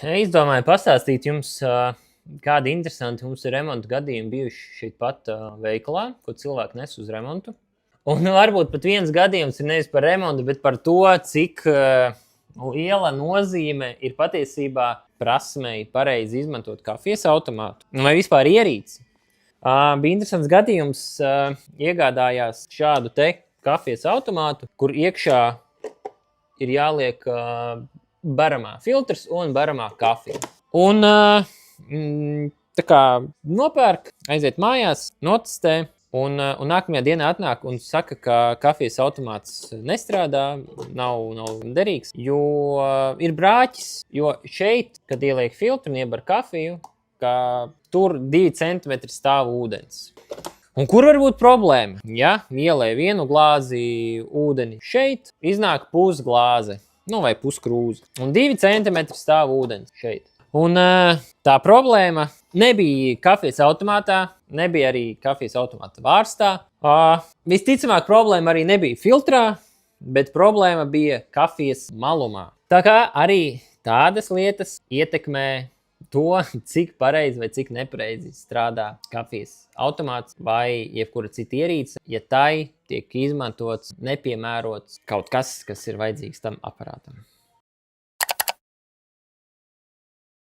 Izdomāju pastāstīt jums, kādi interesanti mums ir remontu gadījumi bijuši šeit pat veikalā, ko cilvēki nes uz remontu. Un varbūt pat viens gadījums ir nevis par remontu, bet par to, cik liela nozīme ir patiesībā prasmei pareizi izmantot kafijas automātu vai vispār ierīci. Bija interesants gadījums, iegādājās šādu te kafijas automātu, kur iekšā ir jāliek baramā filtrs un baramā kafija. Un tā kā nopērk, aiziet mājās, notestē, un nākamajā dienā atnāk un saka, ka kafijas automāts nestrādā, nav derīgs, jo ir brāķis, jo šeit, kad ieliek filtru un iebar kafiju, ka tur 2 centimetri stāv ūdens. Un kur var būt problēma? Ja ielē vienu glāzi ūdeni šeit, iznāk pusglāze. Vai puskrūze. Un 2 centimetri stāv ūdens šeit. Un tā problēma nebija kafijas automātā, nebija arī kafijas automāta vārstā. Visticamāk, problēma arī nebija filtrā, bet problēma bija kafijas malumā. Tā kā arī tādas lietas ietekmē to, cik pareizi vai cik nepareizi strādā kafijas automāts vai jebkura cita ierīce, ja tai tiek izmantots nepiemērots kaut kas, kas ir vajadzīgs tam aparātam.